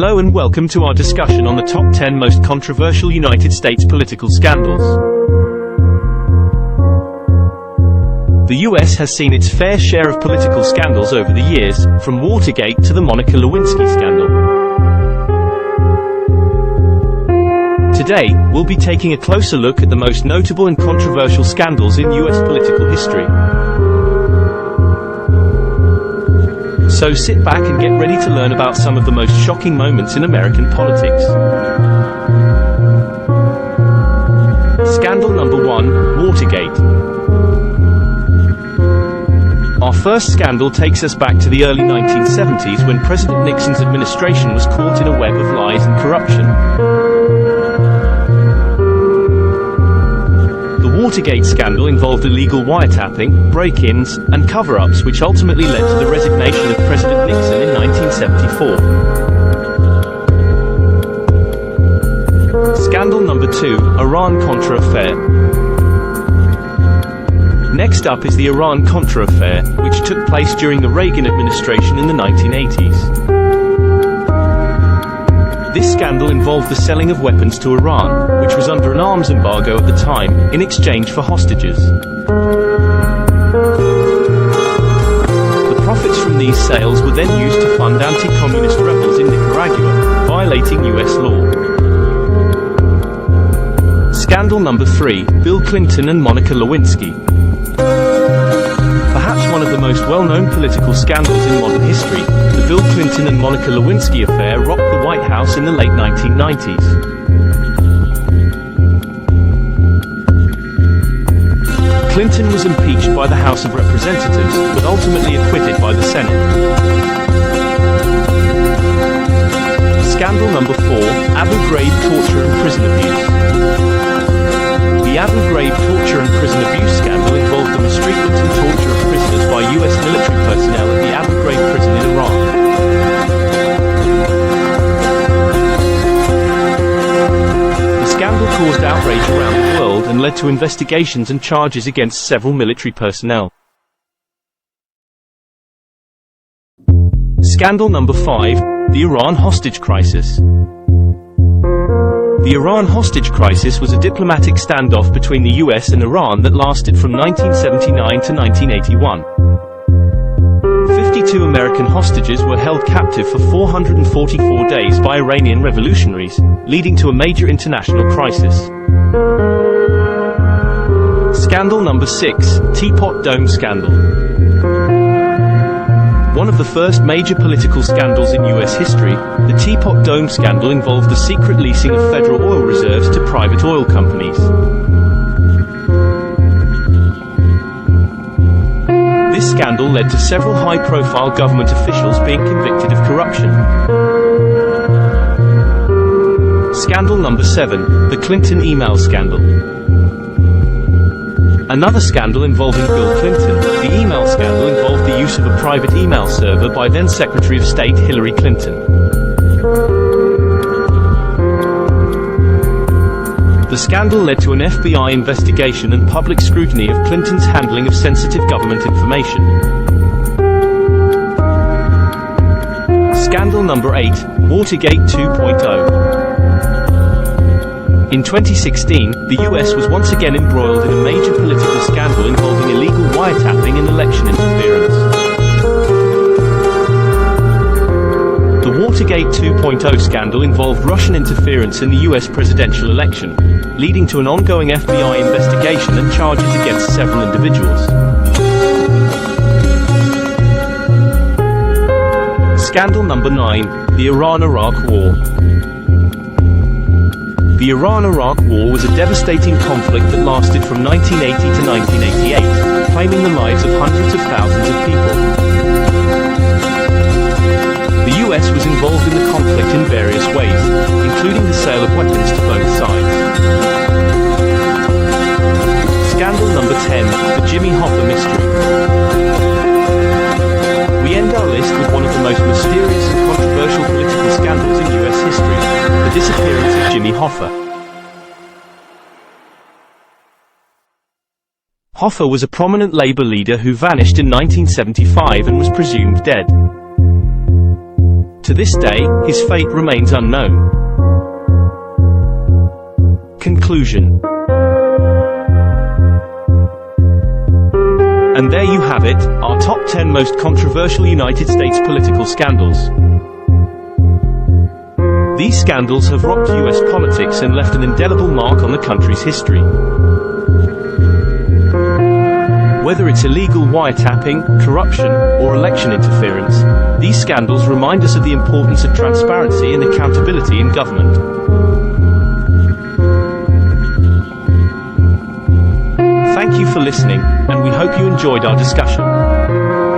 Hello and welcome to our discussion on the top 10 most controversial United States political scandals. The US has seen its fair share of political scandals over the years, from Watergate to the Monica Lewinsky scandal. Today, we'll be taking a closer look at the most notable and controversial scandals in US political history. So sit back and get ready to learn about some of the most shocking moments in American politics. Scandal number 1, Watergate. Our first scandal takes us back to the early 1970s when President Nixon's administration was caught in a web of lies and corruption. The Watergate scandal involved illegal wiretapping, break-ins, and cover-ups which ultimately led to the resignation of President Nixon in 1974. Scandal number 2, Iran-Contra affair. Next up is the Iran-Contra affair, which took place during the Reagan administration in the 1980s. This scandal involved the selling of weapons to Iran, which was under an arms embargo at the time, in exchange for hostages. The profits from these sales were then used to fund anti-communist rebels in Nicaragua, violating US law. Scandal number 3, Bill Clinton and Monica Lewinsky. Perhaps one of the most well-known political scandals in modern history, the Bill Clinton and Monica Lewinsky affair rocked the White House in the late 1990s. Clinton was impeached by the House of Representatives, but ultimately acquitted by the Senate. Scandal number 4, Abu Ghraib torture and prison abuse. The Abu Ghraib torture and prison abuse scandal involved the mistreatment and torture of prisoners by US military personnel at the Abu Ghraib prison in Iran. The scandal caused outrage around the world and led to investigations and charges against several military personnel. Scandal number 5, the Iran hostage crisis. The Iran hostage crisis was a diplomatic standoff between the US and Iran that lasted from 1979 to 1981. 52 American hostages were held captive for 444 days by Iranian revolutionaries, leading to a major international crisis. Scandal number 6, Teapot Dome scandal. One of the first major political scandals in US history, the Teapot Dome scandal involved the secret leasing of federal oil reserves to private oil companies. This scandal led to several high-profile government officials being convicted of corruption. Scandal number 7, the Clinton email scandal. Another scandal involving Bill Clinton, the email scandal involved the use of a private email server by then Secretary of State Hillary Clinton. The scandal led to an FBI investigation and public scrutiny of Clinton's handling of sensitive government information. Scandal number 8, Watergate 2.0. In 2016, the US was once again embroiled in a major political scandal involving illegal wiretapping and election interference. The Watergate 2.0 scandal involved Russian interference in the US presidential election, leading to an ongoing FBI investigation and charges against several individuals. Scandal number 9, the Iran-Iraq War. The Iran-Iraq War was a devastating conflict that lasted from 1980 to 1988, claiming the lives of hundreds of thousands of people. The US was involved in the conflict in various ways, including the sale of weapons to both sides. Scandal number 10, the Jimmy Hoffa mystery. We end our list with one of the most mysterious and controversial political scandals in US history, the disappearance of Jimmy Hoffa. Hoffa was a prominent labor leader who vanished in 1975 and was presumed dead. To this day, his fate remains unknown. Conclusion. And there you have it, our top 10 most controversial United States political scandals. These scandals have rocked US politics and left an indelible mark on the country's history. Whether it's illegal wiretapping, corruption, or election interference, these scandals remind us of the importance of transparency and accountability in government. Thank you for listening, and we hope you enjoyed our discussion.